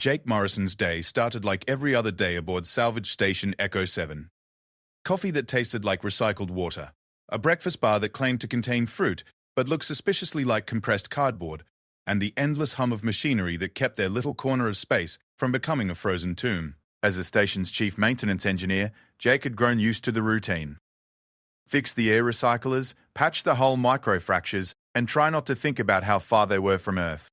Jake Morrison's day started like every other day aboard salvage station Echo 7. Coffee that tasted like recycled water, a breakfast bar that claimed to contain fruit but looked suspiciously like compressed cardboard, and the endless hum of machinery that kept their little corner of space from becoming a frozen tomb. As the station's chief maintenance engineer, Jake had grown used to the routine. Fix the air recyclers, patch the hull microfractures, and try not to think about how far they were from Earth.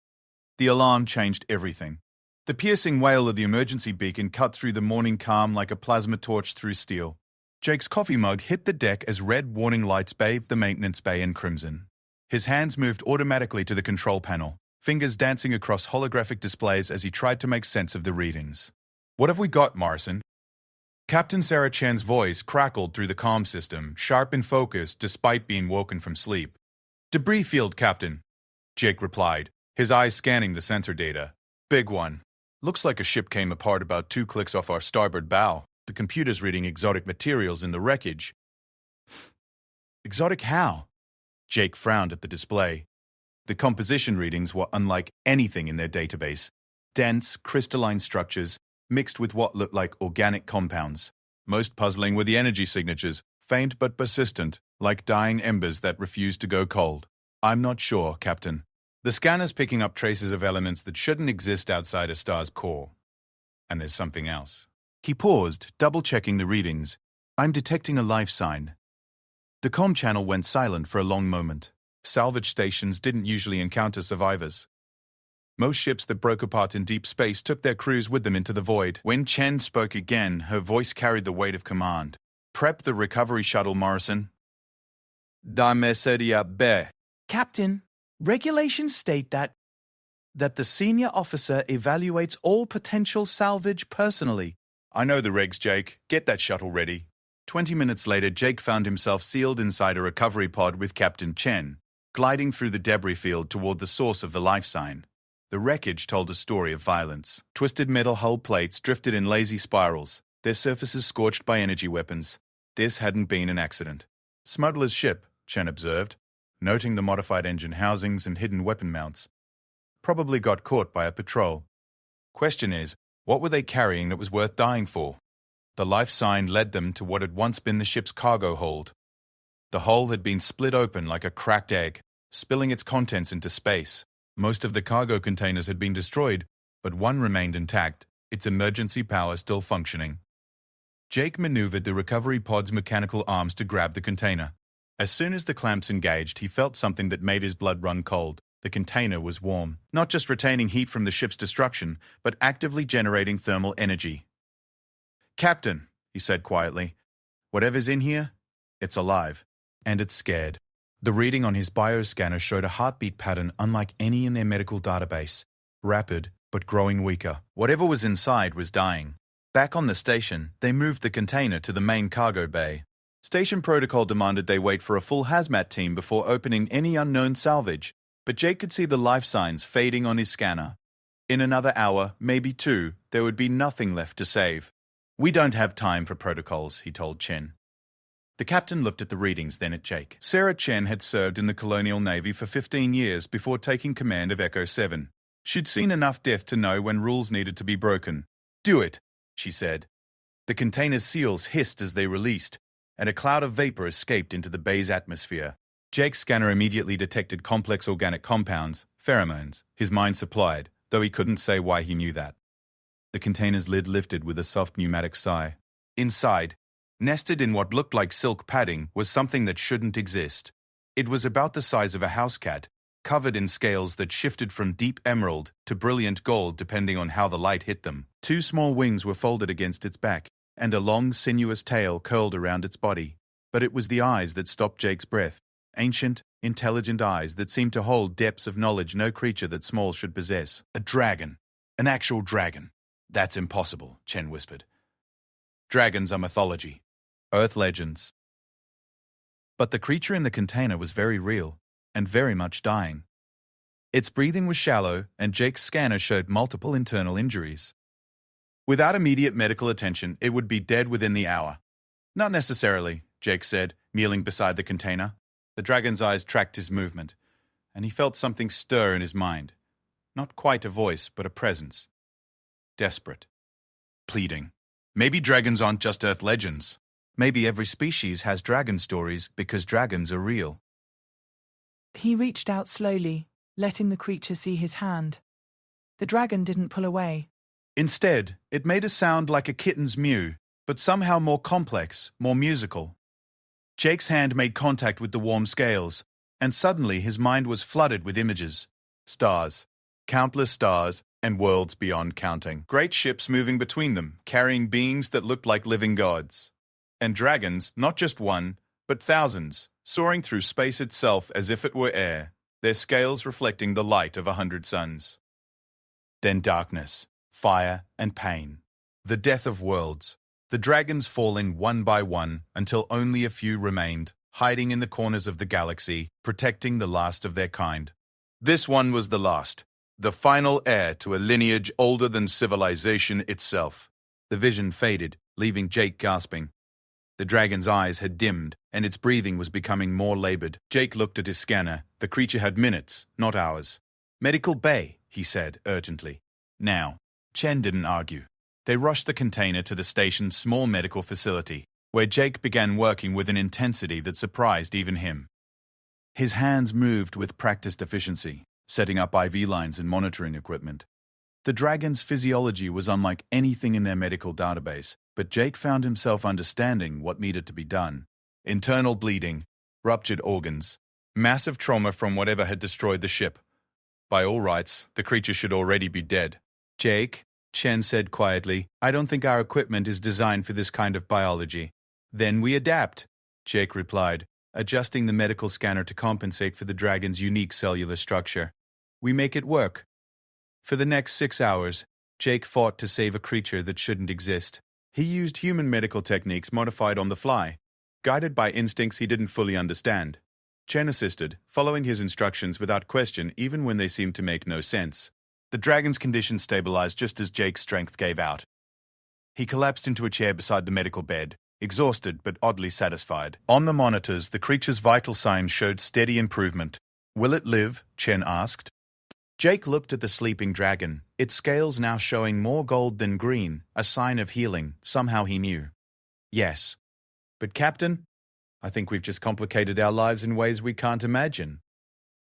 The alarm changed everything. The piercing wail of the emergency beacon cut through the morning calm like a plasma torch through steel. Jake's coffee mug hit the deck as red warning lights bathed the maintenance bay in crimson. His hands moved automatically to the control panel, fingers dancing across holographic displays as he tried to make sense of the readings. "What have we got, Morrison?" Captain Sarah Chen's voice crackled through the comm system, sharp and focused despite being woken from sleep. "Debris field, Captain," Jake replied, his eyes scanning the sensor data. "Big one. Looks like a ship came apart about 2 clicks off our starboard bow. The computer's reading exotic materials in the wreckage." "Exotic how?" Jake frowned at the display. The composition readings were unlike anything in their database. Dense, crystalline structures, mixed with what looked like organic compounds. Most puzzling were the energy signatures, faint but persistent, like dying embers that refused to go cold. "I'm not sure, Captain. The scanner's picking up traces of elements that shouldn't exist outside a star's core. And there's something else." He paused, double-checking the readings. "I'm detecting a life sign." The comm channel went silent for a long moment. Salvage stations didn't usually encounter survivors. Most ships that broke apart in deep space took their crews with them into the void. When Chen spoke again, her voice carried the weight of command. "Prep the recovery shuttle, Morrison." "Dame seria B." "Captain, regulations state that the senior officer evaluates all potential salvage personally." "I know the regs, Jake. Get that shuttle ready." 20 minutes later, Jake found himself sealed inside a recovery pod with Captain Chen, gliding through the debris field toward the source of the life sign. The wreckage told a story of violence. Twisted metal hull plates drifted in lazy spirals, their surfaces scorched by energy weapons. This hadn't been an accident. "Smuggler's ship," Chen observed, noting the modified engine housings and hidden weapon mounts. "Probably got caught by a patrol. Question is, what were they carrying that was worth dying for?" The life sign led them to what had once been the ship's cargo hold. The hull had been split open like a cracked egg, spilling its contents into space. Most of the cargo containers had been destroyed, but one remained intact, its emergency power still functioning. Jake maneuvered the recovery pod's mechanical arms to grab the container. As soon as the clamps engaged, he felt something that made his blood run cold. The container was warm, not just retaining heat from the ship's destruction, but actively generating thermal energy. "Captain," he said quietly, "whatever's in here, it's alive, and it's scared." The reading on his bioscanner showed a heartbeat pattern unlike any in their medical database, rapid but growing weaker. Whatever was inside was dying. Back on the station, they moved the container to the main cargo bay. Station protocol demanded they wait for a full hazmat team before opening any unknown salvage, but Jake could see the life signs fading on his scanner. In another hour, maybe 2, there would be nothing left to save. "We don't have time for protocols," he told Chen. The captain looked at the readings, then at Jake. Sarah Chen had served in the Colonial Navy for 15 years before taking command of Echo 7. She'd seen enough death to know when rules needed to be broken. "Do it," she said. The container's seals hissed as they released, and a cloud of vapor escaped into the bay's atmosphere. Jake's scanner immediately detected complex organic compounds, pheromones, his mind supplied, though he couldn't say why he knew that. The container's lid lifted with a soft pneumatic sigh. Inside, nested in what looked like silk padding, was something that shouldn't exist. It was about the size of a house cat, covered in scales that shifted from deep emerald to brilliant gold depending on how the light hit them. 2 small wings were folded against its back, and a long, sinuous tail curled around its body. But it was the eyes that stopped Jake's breath. Ancient, intelligent eyes that seemed to hold depths of knowledge no creature that small should possess. "A dragon. An actual dragon." "That's impossible," Chen whispered. "Dragons are mythology. Earth legends." But the creature in the container was very real, and very much dying. Its breathing was shallow, and Jake's scanner showed multiple internal injuries. Without immediate medical attention, it would be dead within the hour. "Not necessarily," Jake said, kneeling beside the container. The dragon's eyes tracked his movement, and he felt something stir in his mind. Not quite a voice, but a presence. desperate, pleading. Maybe dragons aren't just Earth legends. Maybe every species has dragon stories because dragons are real. He reached out slowly, letting the creature see his hand. The dragon didn't pull away. Instead, it made a sound like a kitten's mew, but somehow more complex, more musical. Jake's hand made contact with the warm scales, and suddenly his mind was flooded with images. Stars, countless stars, and worlds beyond counting. Great ships moving between them, carrying beings that looked like living gods. And dragons, not just one, but thousands, soaring through space itself as if it were air, their scales reflecting the light of 100 suns. Then darkness, fire, and pain. The death of worlds. The dragons falling one by one until only a few remained, hiding in the corners of the galaxy, protecting the last of their kind. This one was the last, the final heir to a lineage older than civilization itself. The vision faded, leaving Jake gasping. The dragon's eyes had dimmed, and its breathing was becoming more labored. Jake looked at his scanner. The creature had minutes, not hours. "Medical bay," he said urgently. Now. Chen didn't argue. They rushed the container to the station's small medical facility, where Jake began working with an intensity that surprised even him. His hands moved with practiced efficiency, setting up IV lines and monitoring equipment. The dragon's physiology was unlike anything in their medical database, but Jake found himself understanding what needed to be done. Internal bleeding, ruptured organs, massive trauma from whatever had destroyed the ship. By all rights, the creature should already be dead. "Jake," Chen said quietly, "I don't think our equipment is designed for this kind of biology." "Then we adapt," Jake replied, adjusting the medical scanner to compensate for the dragon's unique cellular structure. "We make it work." For the next 6 hours, Jake fought to save a creature that shouldn't exist. He used human medical techniques modified on the fly, guided by instincts he didn't fully understand. Chen assisted, following his instructions without question even when they seemed to make no sense. The dragon's condition stabilized just as Jake's strength gave out. He collapsed into a chair beside the medical bed, exhausted but oddly satisfied. On the monitors, the creature's vital signs showed steady improvement. "Will it live?" Chen asked. Jake looked at the sleeping dragon, its scales now showing more gold than green, a sign of healing, somehow he knew. "Yes. But Captain, I think we've just complicated our lives in ways we can't imagine."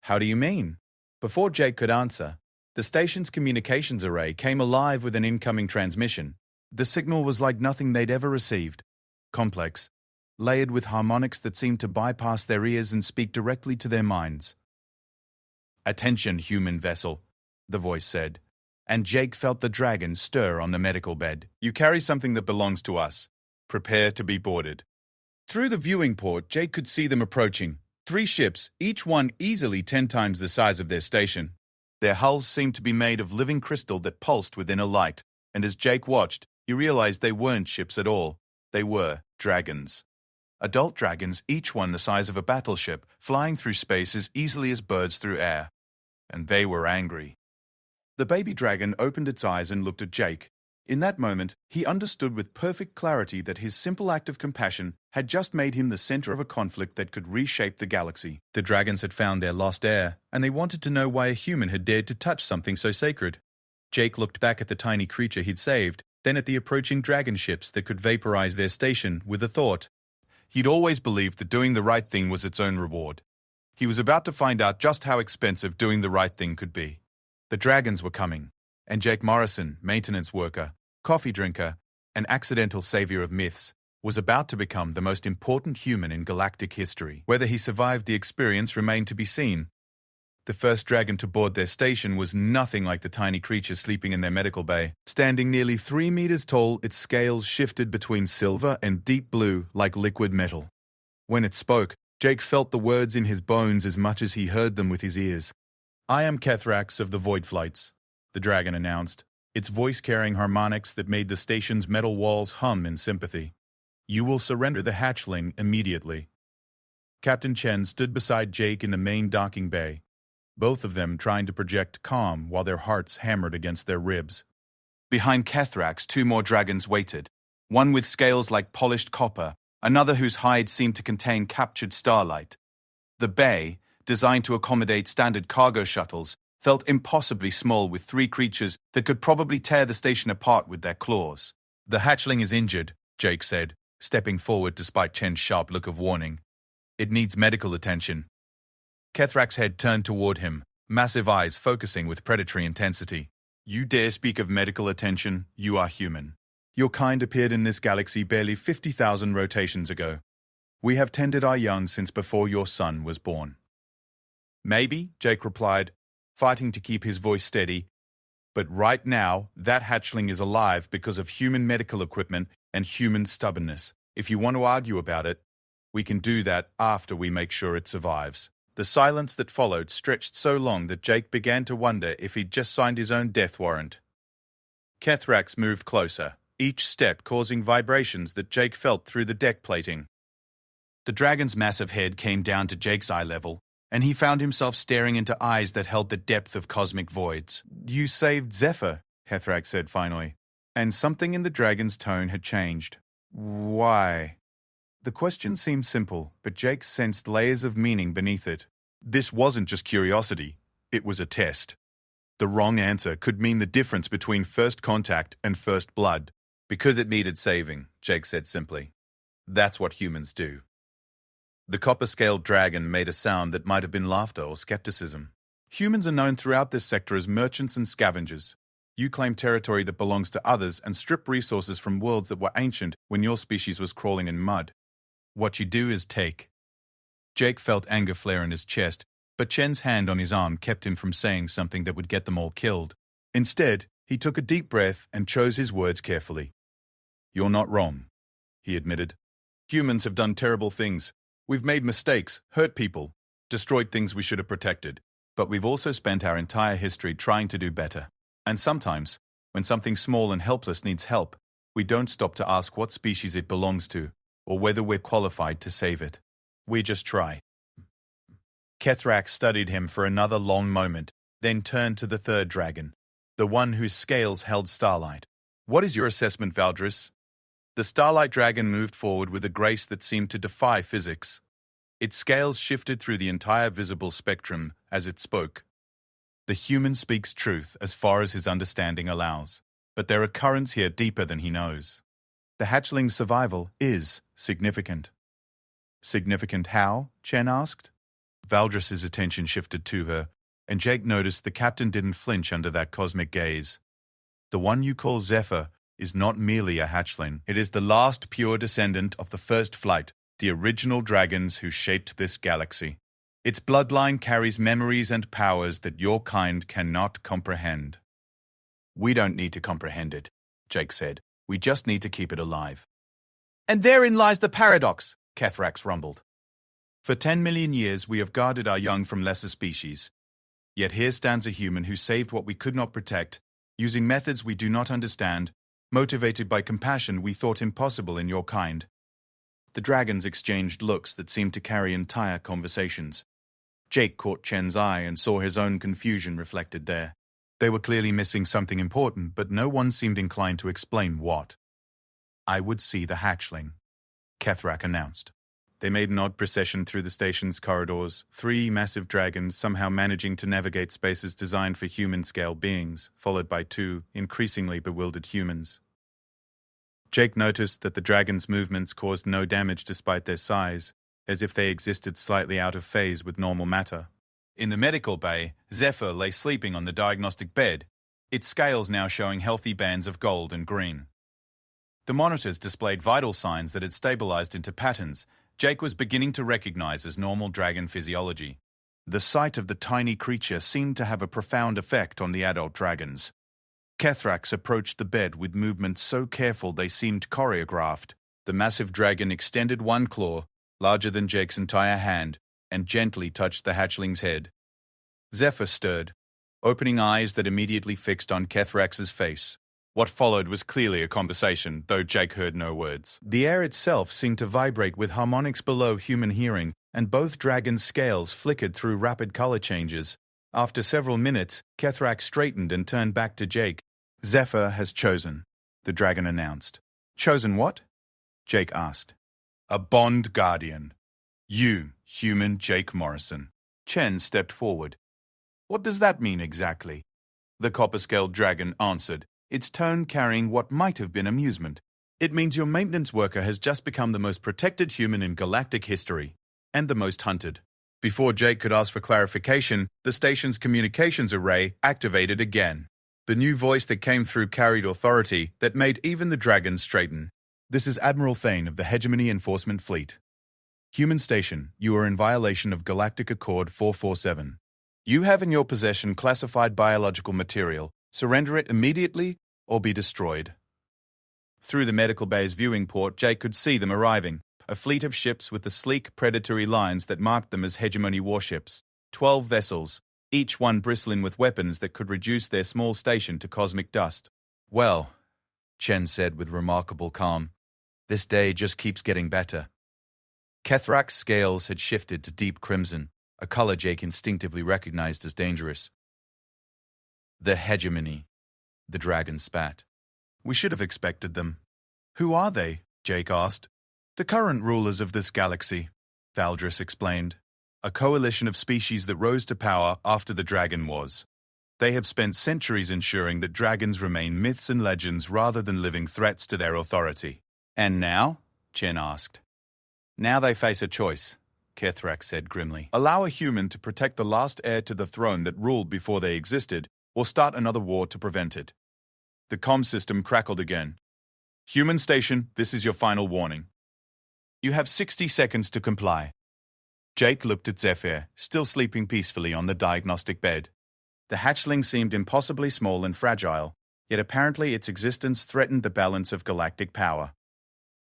"How do you mean?" Before Jake could answer, the station's communications array came alive with an incoming transmission. The signal was like nothing they'd ever received. Complex, layered with harmonics that seemed to bypass their ears and speak directly to their minds. "Attention, human vessel," the voice said, and Jake felt the dragon stir on the medical bed. "You carry something that belongs to us. Prepare to be boarded." Through the viewing port, Jake could see them approaching. 3 ships, each one easily 10 times the size of their station. Their hulls seemed to be made of living crystal that pulsed within a light, and as Jake watched, he realized they weren't ships at all. They were dragons. Adult dragons, each one the size of a battleship, flying through space as easily as birds through air. And they were angry. The baby dragon opened its eyes and looked at Jake. In that moment, he understood with perfect clarity that his simple act of compassion had just made him the center of a conflict that could reshape the galaxy. The dragons had found their lost heir, and they wanted to know why a human had dared to touch something so sacred. Jake looked back at the tiny creature he'd saved, then at the approaching dragon ships that could vaporize their station with a thought. He'd always believed that doing the right thing was its own reward. He was about to find out just how expensive doing the right thing could be. The dragons were coming, and Jake Morrison, maintenance worker, coffee drinker, and accidental savior of myths, was about to become the most important human in galactic history. Whether he survived the experience remained to be seen. The first dragon to board their station was nothing like the tiny creature sleeping in their medical bay. Standing nearly 3 meters tall, its scales shifted between silver and deep blue like liquid metal. When it spoke, Jake felt the words in his bones as much as he heard them with his ears. "I am Kethrax of the Void Flights," the dragon announced, its voice carrying harmonics that made the station's metal walls hum in sympathy. "You will surrender the hatchling immediately." Captain Chen stood beside Jake in the main docking bay, both of them trying to project calm while their hearts hammered against their ribs. Behind Kethrax, 2 more dragons waited, one with scales like polished copper, another whose hide seemed to contain captured starlight. The bay, designed to accommodate standard cargo shuttles, felt impossibly small with three creatures that could probably tear the station apart with their claws. "The hatchling is injured," Jake said, stepping forward despite Chen's sharp look of warning. "It needs medical attention." Kethrak's head turned toward him, massive eyes focusing with predatory intensity. "You dare speak of medical attention? You are human. Your kind appeared in this galaxy barely 50,000 rotations ago. We have tended our young since before your son was born." "Maybe," Jake replied, fighting to keep his voice steady, "but right now, that hatchling is alive because of human medical equipment and human stubbornness. If you want to argue about it, we can do that after we make sure it survives." The silence that followed stretched so long that Jake began to wonder if he'd just signed his own death warrant. Kethrax moved closer, each step causing vibrations that Jake felt through the deck plating. The dragon's massive head came down to Jake's eye level, and he found himself staring into eyes that held the depth of cosmic voids. "You saved Zephyr," Kethrax said finally, and something in the dragon's tone had changed. "Why?" The question seemed simple, but Jake sensed layers of meaning beneath it. This wasn't just curiosity, it was a test. The wrong answer could mean the difference between first contact and first blood. "Because it needed saving," Jake said simply. "That's what humans do." The copper-scaled dragon made a sound that might have been laughter or skepticism. "Humans are known throughout this sector as merchants and scavengers. You claim territory that belongs to others and strip resources from worlds that were ancient when your species was crawling in mud. What you do is take." Jake felt anger flare in his chest, but Chen's hand on his arm kept him from saying something that would get them all killed. Instead, he took a deep breath and chose his words carefully. "You're not wrong," he admitted. "Humans have done terrible things. We've made mistakes, hurt people, destroyed things we should have protected. But we've also spent our entire history trying to do better. And sometimes, when something small and helpless needs help, we don't stop to ask what species it belongs to, or whether we're qualified to save it. We just try." Kethrak studied him for another long moment, then turned to the third dragon, the one whose scales held starlight. "What is your assessment, Valdris?" The starlight dragon moved forward with a grace that seemed to defy physics. Its scales shifted through the entire visible spectrum as it spoke. "The human speaks truth as far as his understanding allows, but there are currents here deeper than he knows. The hatchling's survival is significant." "Significant how?" Chen asked. Valdris's attention shifted to her, and Jake noticed the captain didn't flinch under that cosmic gaze. "The one you call Zephyr is not merely a hatchling. It is the last pure descendant of the first flight, the original dragons who shaped this galaxy. Its bloodline carries memories and powers that your kind cannot comprehend." "We don't need to comprehend it," Jake said. "We just need to keep it alive." "And therein lies the paradox," Kethrax rumbled. "For 10 million years we have guarded our young from lesser species. Yet here stands a human who saved what we could not protect, using methods we do not understand, motivated by compassion we thought impossible in your kind." The dragons exchanged looks that seemed to carry entire conversations. Jake caught Chen's eye and saw his own confusion reflected there. They were clearly missing something important, but no one seemed inclined to explain what. "I would see the hatchling," Kethrak announced. They made an odd procession through the station's corridors, 3 massive dragons somehow managing to navigate spaces designed for human-scale beings, followed by 2 increasingly bewildered humans. Jake noticed that the dragons' movements caused no damage despite their size, as if they existed slightly out of phase with normal matter. In the medical bay, Zephyr lay sleeping on the diagnostic bed, its scales now showing healthy bands of gold and green. The monitors displayed vital signs that had stabilized into patterns Jake was beginning to recognize as normal dragon physiology. The sight of the tiny creature seemed to have a profound effect on the adult dragons. Kethrax approached the bed with movements so careful they seemed choreographed. The massive dragon extended one claw, larger than Jake's entire hand, and gently touched the hatchling's head. Zephyr stirred, opening eyes that immediately fixed on Kethrax's face. What followed was clearly a conversation, though Jake heard no words. The air itself seemed to vibrate with harmonics below human hearing, and both dragons' scales flickered through rapid color changes. After several minutes, Kethrax straightened and turned back to Jake. "Zephyr has chosen," the dragon announced. "Chosen what?" Jake asked. "A bond guardian. You, human Jake Morrison." Chen stepped forward. What does that mean exactly? The copper-scaled dragon answered, its tone carrying what might have been amusement. It means your maintenance worker has just become the most protected human in galactic history, and the most hunted. Before Jake could ask for clarification, the station's communications array activated again. The new voice that came through carried authority that made even the dragons straighten. This is Admiral Thane of the Hegemony Enforcement Fleet. Human Station, you are in violation of Galactic Accord 447. You have in your possession classified biological material. Surrender it immediately or be destroyed. Through the medical bay's viewing port, Jake could see them arriving, a fleet of ships with the sleek, predatory lines that marked them as Hegemony warships. 12 vessels, each one bristling with weapons that could reduce their small station to cosmic dust. Well, Chen said with remarkable calm, this day just keeps getting better. Kethrak's scales had shifted to deep crimson, a color Jake instinctively recognized as dangerous. The Hegemony, the dragon spat. We should have expected them. Who are they? Jake asked. The current rulers of this galaxy, Valdris explained. A coalition of species that rose to power after the Dragon Wars. They have spent centuries ensuring that dragons remain myths and legends rather than living threats to their authority. And now? Chen asked. Now they face a choice, Kethrak said grimly. Allow a human to protect the last heir to the throne that ruled before they existed, or start another war to prevent it. The comm system crackled again. Human Station, this is your final warning. You have 60 seconds to comply. Jake looked at Zephyr, still sleeping peacefully on the diagnostic bed. The hatchling seemed impossibly small and fragile, yet apparently its existence threatened the balance of galactic power.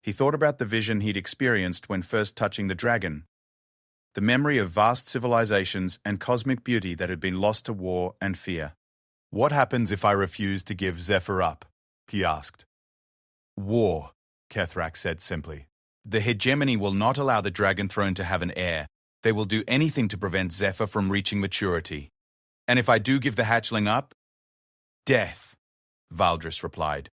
He thought about the vision he'd experienced when first touching the dragon. The memory of vast civilizations and cosmic beauty that had been lost to war and fear. What happens if I refuse to give Zephyr up? He asked. War, Kethrak said simply. The Hegemony will not allow the Dragon Throne to have an heir. They will do anything to prevent Zephyr from reaching maturity. And if I do give the hatchling up? Death, Valdris replied.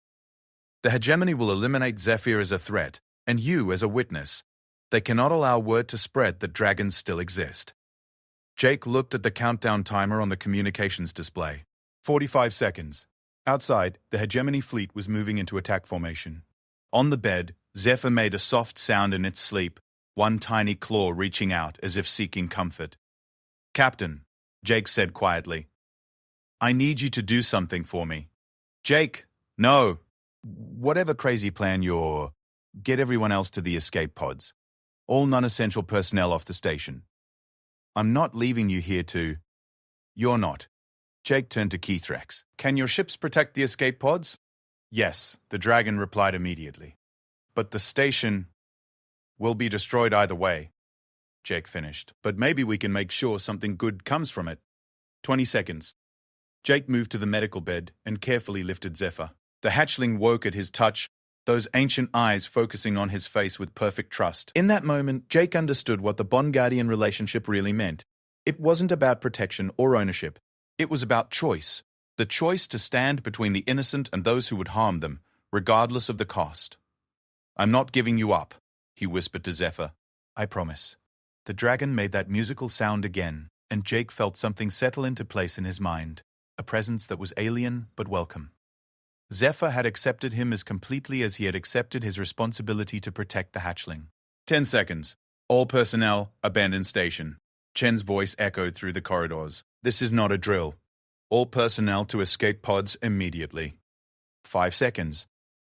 The Hegemony will eliminate Zephyr as a threat, and you as a witness. They cannot allow word to spread that dragons still exist. Jake looked at the countdown timer on the communications display. 45 seconds. Outside, the Hegemony fleet was moving into attack formation. On the bed, Zephyr made a soft sound in its sleep, one tiny claw reaching out as if seeking comfort. Captain, Jake said quietly. I need you to do something for me. Jake, no. Whatever crazy plan you're... Get everyone else to the escape pods. All non-essential personnel off the station. I'm not leaving you here to... You're not. Jake turned to Kethrax. Can your ships protect the escape pods? Yes, the dragon replied immediately. But the station will be destroyed either way, Jake finished. But maybe we can make sure something good comes from it. 20 seconds. Jake moved to the medical bed and carefully lifted Zephyr. The hatchling woke at his touch, those ancient eyes focusing on his face with perfect trust. In that moment, Jake understood what the Bond-Guardian relationship really meant. It wasn't about protection or ownership. It was about choice. The choice to stand between the innocent and those who would harm them, regardless of the cost. I'm not giving you up, he whispered to Zephyr. I promise. The dragon made that musical sound again, and Jake felt something settle into place in his mind, a presence that was alien but welcome. Zephyr had accepted him as completely as he had accepted his responsibility to protect the hatchling. 10 seconds. All personnel, abandon station. Chen's voice echoed through the corridors. This is not a drill. All personnel to escape pods immediately. 5 seconds.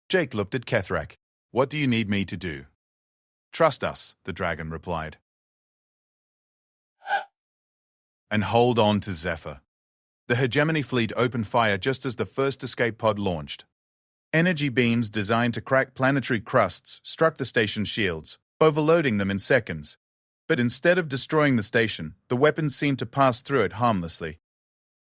Jake looked at Kethrak. What do you need me to do? Trust us, the dragon replied. And hold on to Zephyr. The Hegemony fleet opened fire just as the first escape pod launched. Energy beams designed to crack planetary crusts struck the station's shields, overloading them in seconds. But instead of destroying the station, the weapons seemed to pass through it harmlessly.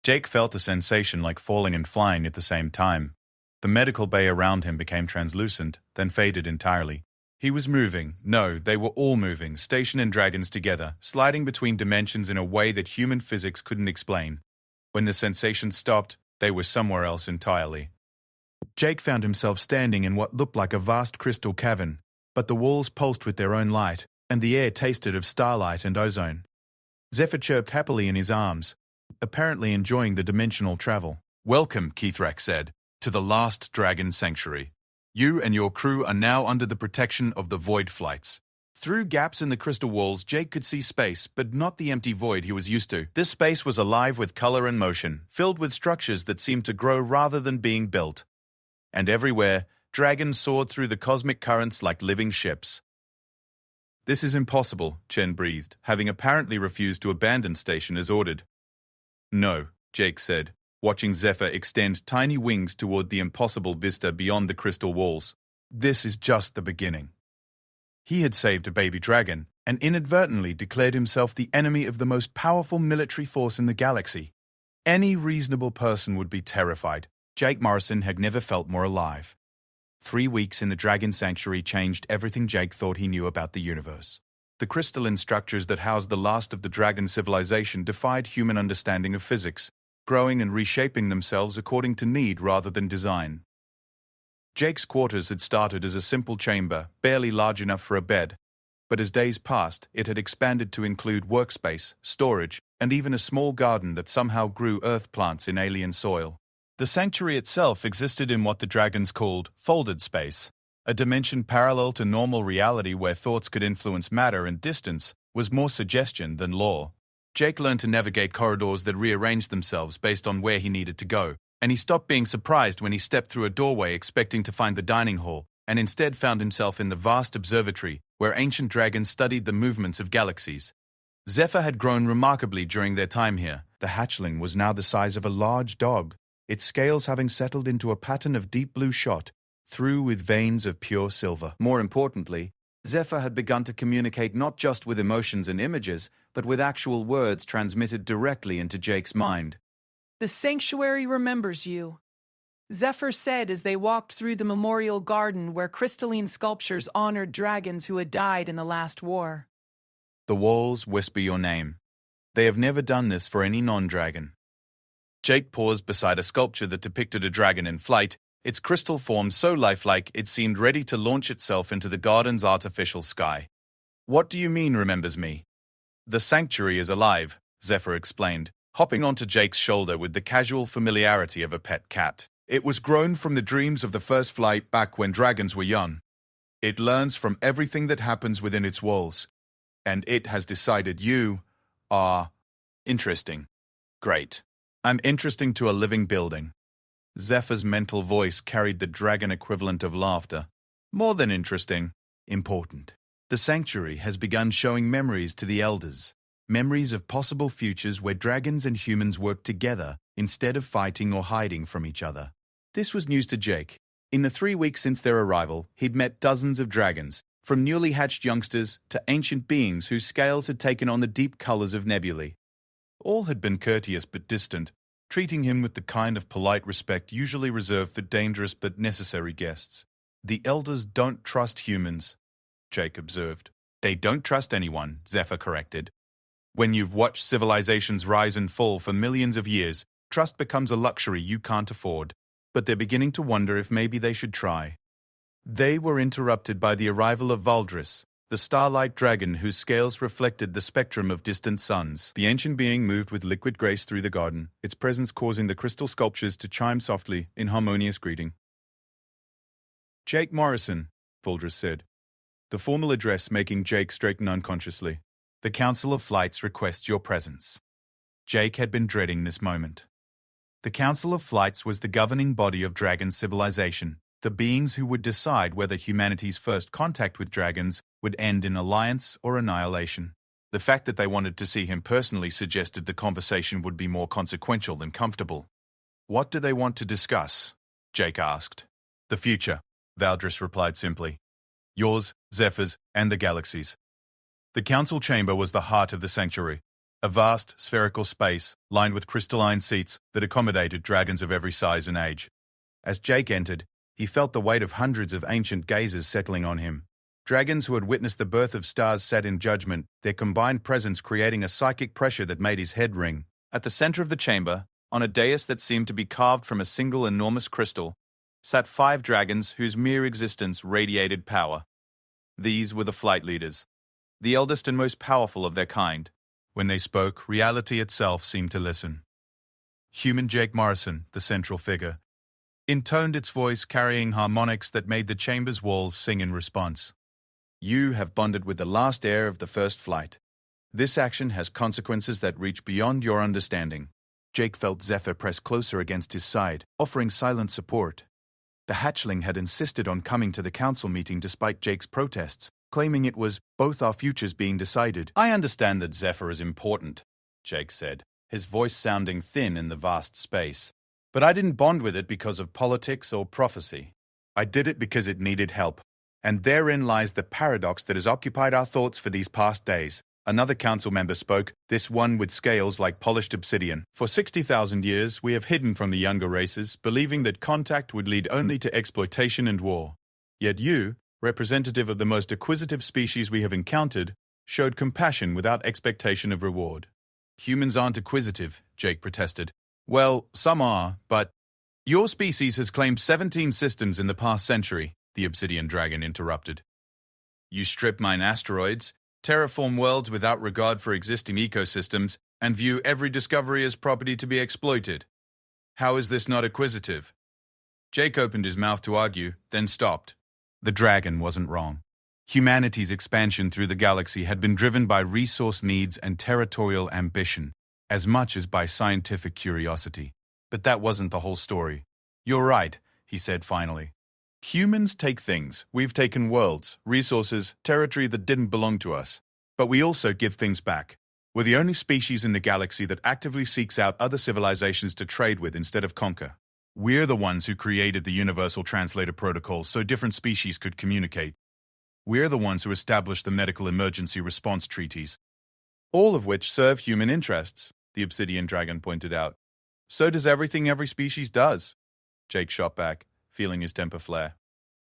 Jake felt a sensation like falling and flying at the same time. The medical bay around him became translucent, then faded entirely. He was moving. No, they were all moving, station and dragons together, sliding between dimensions in a way that human physics couldn't explain. When the sensation stopped, they were somewhere else entirely. Jake found himself standing in what looked like a vast crystal cavern, but the walls pulsed with their own light, and the air tasted of starlight and ozone. Zephyr chirped happily in his arms. apparently enjoying the dimensional travel. "Welcome," Keithrak said, "to the last Dragon Sanctuary. You and your crew are now under the protection of the Void Flights." Through gaps in the crystal walls, Jake could see space, but not the empty void he was used to. This space was alive with color and motion, filled with structures that seemed to grow rather than being built. And everywhere, dragons soared through the cosmic currents like living ships. "This is impossible," Chen breathed, having apparently refused to abandon station as ordered. "No," Jake said, watching Zephyr extend tiny wings toward the impossible vista beyond the crystal walls. "This is just the beginning." He had saved a baby dragon and inadvertently declared himself the enemy of the most powerful military force in the galaxy. Any reasonable person would be terrified. Jake Morrison had never felt more alive. 3 weeks in the Dragon Sanctuary changed everything Jake thought he knew about the universe. The crystalline structures that housed the last of the dragon civilization defied human understanding of physics, growing and reshaping themselves according to need rather than design. Jake's quarters had started as a simple chamber, barely large enough for a bed, but as days passed, it had expanded to include workspace, storage, and even a small garden that somehow grew earth plants in alien soil. The sanctuary itself existed in what the dragons called folded space, a dimension parallel to normal reality where thoughts could influence matter and distance was more suggestion than law. Jake learned to navigate corridors that rearranged themselves based on where he needed to go, and he stopped being surprised when he stepped through a doorway expecting to find the dining hall, and instead found himself in the vast observatory where ancient dragons studied the movements of galaxies. Zephyr had grown remarkably during their time here. The hatchling was now the size of a large dog, its scales having settled into a pattern of deep blue shot, through with veins of pure silver. More importantly, Zephyr had begun to communicate not just with emotions and images, but with actual words transmitted directly into Jake's mind. "The sanctuary remembers you," Zephyr said as they walked through the memorial garden where crystalline sculptures honored dragons who had died in the last war. "The walls whisper your name. They have never done this for any non-dragon." Jake paused beside a sculpture that depicted a dragon in flight, its crystal form so lifelike it seemed ready to launch itself into the garden's artificial sky. "What do you mean, remembers me?" "The sanctuary is alive," Zephyr explained, hopping onto Jake's shoulder with the casual familiarity of a pet cat. "It was grown from the dreams of the first flight back when dragons were young. It learns from everything that happens within its walls, and it has decided you are interesting." "Great. I'm interesting to a living building." Zephyr's mental voice carried the dragon equivalent of laughter. "More than interesting, important. The sanctuary has begun showing memories to the elders. Memories of possible futures where dragons and humans work together instead of fighting or hiding from each other." This was news to Jake. In the 3 weeks since their arrival, he'd met dozens of dragons, from newly hatched youngsters to ancient beings whose scales had taken on the deep colors of nebulae. All had been courteous but distant, treating him with the kind of polite respect usually reserved for dangerous but necessary guests. "The elders don't trust humans," Jake observed. "They don't trust anyone," Zephyr corrected. "When you've watched civilizations rise and fall for millions of years, trust becomes a luxury you can't afford. But they're beginning to wonder if maybe they should try." They were interrupted by the arrival of Valdris, the starlight dragon whose scales reflected the spectrum of distant suns. The ancient being moved with liquid grace through the garden, its presence causing the crystal sculptures to chime softly in harmonious greeting. "Jake Morrison," Valdris said, the formal address making Jake straighten unconsciously. "The Council of Flights requests your presence." Jake had been dreading this moment. The Council of Flights was the governing body of dragon civilization, the beings who would decide whether humanity's first contact with dragons would end in alliance or annihilation. The fact that they wanted to see him personally suggested the conversation would be more consequential than comfortable. "What do they want to discuss?" Jake asked. "The future," Valdris replied simply. "Yours, Zephyr's, and the galaxy's." The council chamber was the heart of the sanctuary, a vast, spherical space lined with crystalline seats that accommodated dragons of every size and age. As Jake entered, he felt the weight of hundreds of ancient gazes settling on him. Dragons who had witnessed the birth of stars sat in judgment, their combined presence creating a psychic pressure that made his head ring. At the center of the chamber, on a dais that seemed to be carved from a single enormous crystal, sat 5 dragons whose mere existence radiated power. These were the flight leaders, the eldest and most powerful of their kind. When they spoke, reality itself seemed to listen. Human Jake Morrison, the central figure, intoned its voice carrying harmonics that made the chamber's walls sing in response. You have bonded with the last heir of the first flight. This action has consequences that reach beyond your understanding. Jake felt Zephyr press closer against his side, offering silent support. The hatchling had insisted on coming to the council meeting despite Jake's protests, claiming it was both our futures being decided. I understand that Zephyr is important, Jake said, his voice sounding thin in the vast space. But I didn't bond with it because of politics or prophecy. I did it because it needed help. And therein lies the paradox that has occupied our thoughts for these past days. Another council member spoke, this one with scales like polished obsidian. For 60,000 years, we have hidden from the younger races, believing that contact would lead only to exploitation and war. Yet you, representative of the most acquisitive species we have encountered, showed compassion without expectation of reward. Humans aren't acquisitive, Jake protested. Well, some are, but your species has claimed 17 systems in the past century, the obsidian dragon interrupted. You strip mine asteroids, terraform worlds without regard for existing ecosystems, and view every discovery as property to be exploited. How is this not acquisitive? Jake opened his mouth to argue, then stopped. The dragon wasn't wrong. Humanity's expansion through the galaxy had been driven by resource needs and territorial ambition, as much as by scientific curiosity. But that wasn't the whole story. You're right, he said finally. Humans take things. We've taken worlds, resources, territory that didn't belong to us. But we also give things back. We're the only species in the galaxy that actively seeks out other civilizations to trade with instead of conquer. We're the ones who created the Universal Translator Protocol so different species could communicate. We're the ones who established the Medical Emergency Response Treaties, all of which serve human interests, the Obsidian Dragon pointed out. So does everything every species does, Jake shot back, feeling his temper flare.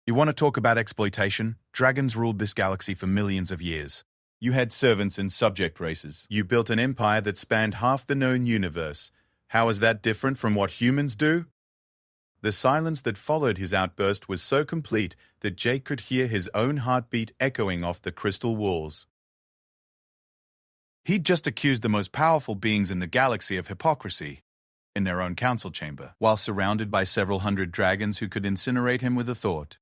You want to talk about exploitation? Dragons ruled this galaxy for millions of years. You had servants and subject races. You built an empire that spanned half the known universe. How is that different from what humans do? The silence that followed his outburst was so complete that Jake could hear his own heartbeat echoing off the crystal walls. He'd just accused the most powerful beings in the galaxy of hypocrisy, in their own council chamber, while surrounded by several hundred dragons who could incinerate him with a thought.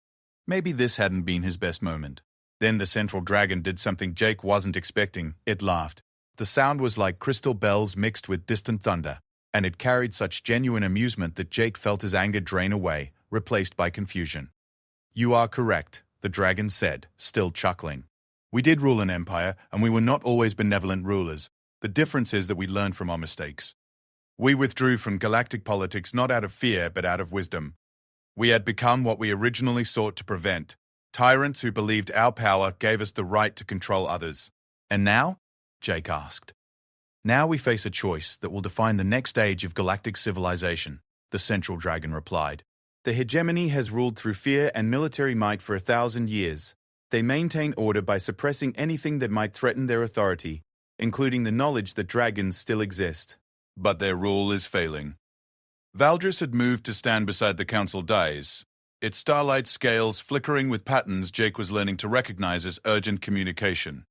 Maybe this hadn't been his best moment. Then the central dragon did something Jake wasn't expecting. It laughed. The sound was like crystal bells mixed with distant thunder, and it carried such genuine amusement that Jake felt his anger drain away, replaced by confusion. You are correct, the dragon said, still chuckling. We did rule an empire, and we were not always benevolent rulers. The difference is that we learned from our mistakes. We withdrew from galactic politics not out of fear, but out of wisdom. We had become what we originally sought to prevent. Tyrants who believed our power gave us the right to control others. And now? Jake asked. Now we face a choice that will define the next age of galactic civilization, the central dragon replied. The hegemony has ruled through fear and military might for 1,000 years. They maintain order by suppressing anything that might threaten their authority, including the knowledge that dragons still exist. But their rule is failing. Valdris had moved to stand beside the council dais, its starlight scales flickering with patterns Jake was learning to recognize as urgent communication.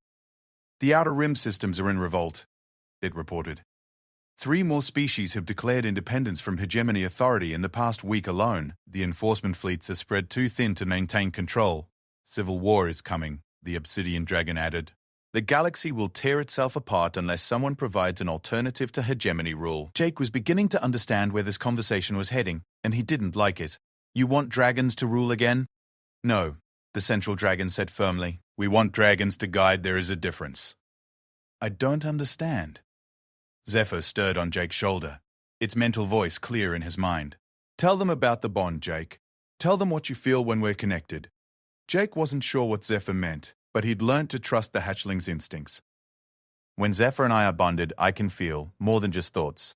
The Outer Rim systems are in revolt, it reported. 3 more species have declared independence from hegemony authority in the past week alone. The enforcement fleets are spread too thin to maintain control. Civil war is coming, the Obsidian Dragon added. The galaxy will tear itself apart unless someone provides an alternative to hegemony rule. Jake was beginning to understand where this conversation was heading, and he didn't like it. You want dragons to rule again? No, the central dragon said firmly. We want dragons to guide. There is a difference. I don't understand. Zephyr stirred on Jake's shoulder, its mental voice clear in his mind. Tell them about the bond, Jake. Tell them what you feel when we're connected. Jake wasn't sure what Zephyr meant, but he'd learned to trust the hatchling's instincts. When Zephyr and I are bonded, I can feel more than just thoughts.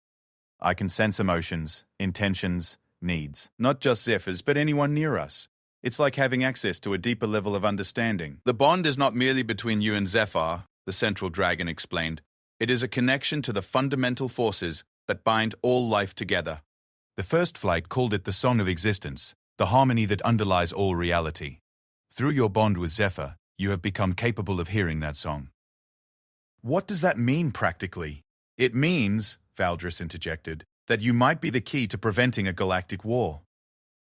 I can sense emotions, intentions, needs. Not just Zephyr's, but anyone near us. It's like having access to a deeper level of understanding. The bond is not merely between you and Zephyr, the central dragon explained. It is a connection to the fundamental forces that bind all life together. The first flight called it the song of existence, the harmony that underlies all reality. Through your bond with Zephyr, you have become capable of hearing that song. What does that mean practically? It means, Valdris interjected, that you might be the key to preventing a galactic war.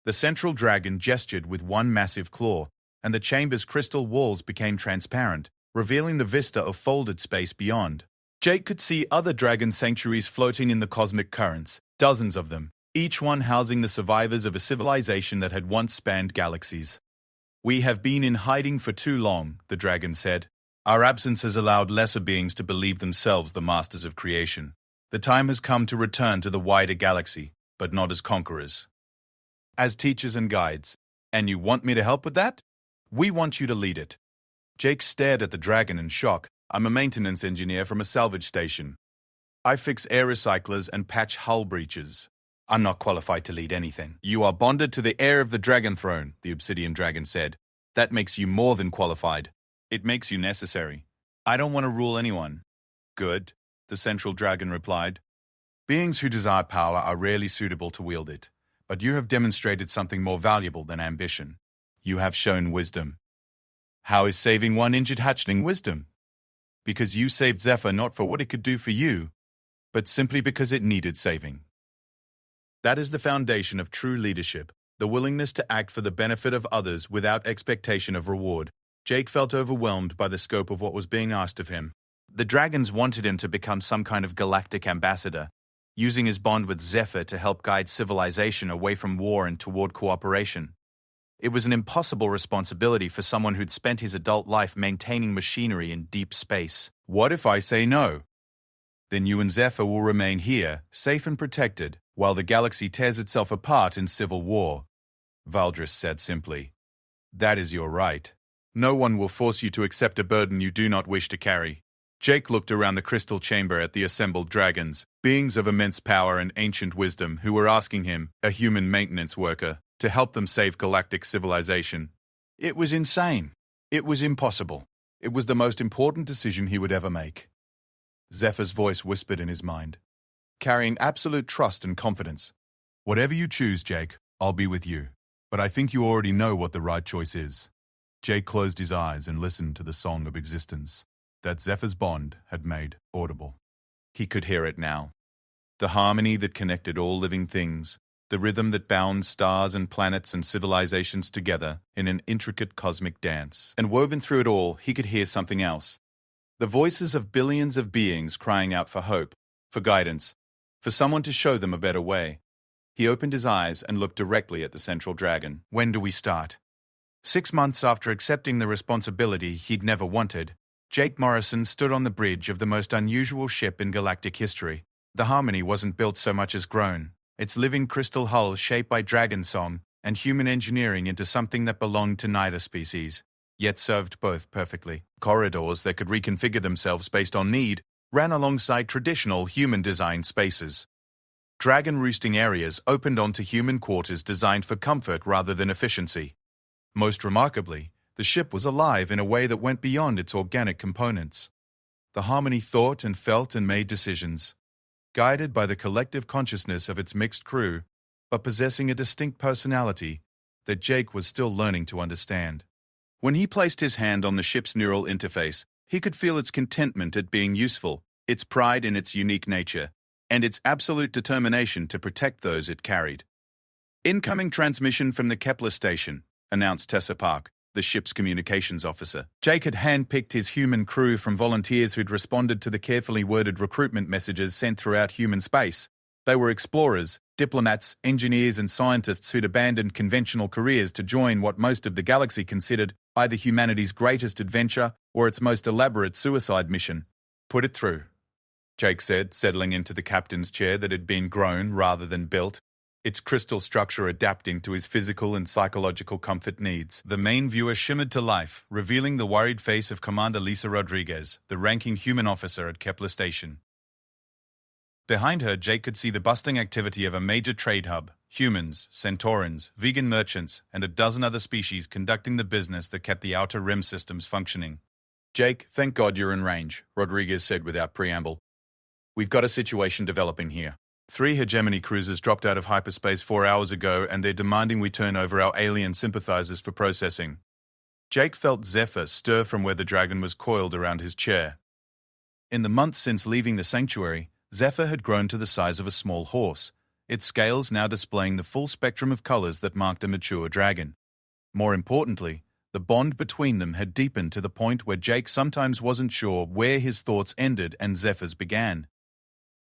The central dragon gestured with one massive claw, and the chamber's crystal walls became transparent, revealing the vista of folded space beyond. Jake could see other dragon sanctuaries floating in the cosmic currents, dozens of them, each one housing the survivors of a civilization that had once spanned galaxies. "We have been in hiding for too long," the dragon said. "Our absence has allowed lesser beings to believe themselves the masters of creation. The time has come to return to the wider galaxy, but not as conquerors. As teachers and guides. And you want me to help with that? We want you to lead it." Jake stared at the dragon in shock. "I'm a maintenance engineer from a salvage station. I fix air recyclers and patch hull breaches. I'm not qualified to lead anything." "You are bonded to the heir of the dragon throne," the obsidian dragon said. "That makes you more than qualified. It makes you necessary. I don't want to rule anyone." "Good," the central dragon replied. "Beings who desire power are rarely suitable to wield it, but you have demonstrated something more valuable than ambition. You have shown wisdom." "How is saving one injured hatchling wisdom?" "Because you saved Zephyr not for what it could do for you, but simply because it needed saving. That is the foundation of true leadership, the willingness to act for the benefit of others without expectation of reward." Jake felt overwhelmed by the scope of what was being asked of him. The dragons wanted him to become some kind of galactic ambassador, using his bond with Zephyr to help guide civilization away from war and toward cooperation. It was an impossible responsibility for someone who'd spent his adult life maintaining machinery in deep space. "What if I say no?" "Then you and Zephyr will remain here, safe and protected, while the galaxy tears itself apart in civil war," Valdris said simply. "That is your right. No one will force you to accept a burden you do not wish to carry." Jake looked around the crystal chamber at the assembled dragons, beings of immense power and ancient wisdom who were asking him, a human maintenance worker, to help them save galactic civilization. It was insane. It was impossible. It was the most important decision he would ever make. Zephyr's voice whispered in his mind, carrying absolute trust and confidence. "Whatever you choose, Jake, I'll be with you. But I think you already know what the right choice is." Jake closed his eyes and listened to the song of existence that Zephyr's bond had made audible. He could hear it now. The harmony that connected all living things, the rhythm that bound stars and planets and civilizations together in an intricate cosmic dance. And woven through it all, he could hear something else. The voices of billions of beings crying out for hope, for guidance, for someone to show them a better way. He opened his eyes and looked directly at the central dragon. "When do we start?" 6 months after accepting the responsibility he'd never wanted, Jake Morrison stood on the bridge of the most unusual ship in galactic history. The Harmony wasn't built so much as grown, its living crystal hull shaped by dragon song and human engineering into something that belonged to neither species, yet served both perfectly. Corridors that could reconfigure themselves based on need ran alongside traditional human-designed spaces. Dragon roosting areas opened onto human quarters designed for comfort rather than efficiency. Most remarkably, the ship was alive in a way that went beyond its organic components. The Harmony thought and felt and made decisions, guided by the collective consciousness of its mixed crew, but possessing a distinct personality that Jake was still learning to understand. When he placed his hand on the ship's neural interface, he could feel its contentment at being useful, its pride in its unique nature, and its absolute determination to protect those it carried. "Incoming transmission from the Kepler station," announced Tessa Park, the ship's communications officer. Jake had handpicked his human crew from volunteers who'd responded to the carefully worded recruitment messages sent throughout human space. They were explorers, diplomats, engineers, and scientists who'd abandoned conventional careers to join what most of the galaxy considered either humanity's greatest adventure or its most elaborate suicide mission. "Put it through," Jake said, settling into the captain's chair that had been grown rather than built, its crystal structure adapting to his physical and psychological comfort needs. The main viewer shimmered to life, revealing the worried face of Commander Lisa Rodriguez, the ranking human officer at Kepler Station. Behind her, Jake could see the bustling activity of a major trade hub, humans, centaurans, vegan merchants, and a dozen other species conducting the business that kept the outer rim systems functioning. "Jake, thank God you're in range," Rodriguez said without preamble. "We've got a situation developing here. 3 hegemony cruisers dropped out of hyperspace 4 hours ago, and they're demanding we turn over our alien sympathizers for processing." Jake felt Zephyr stir from where the dragon was coiled around his chair. In the months since leaving the sanctuary, Zephyr had grown to the size of a small horse, its scales now displaying the full spectrum of colors that marked a mature dragon. More importantly, the bond between them had deepened to the point where Jake sometimes wasn't sure where his thoughts ended and Zephyr's began.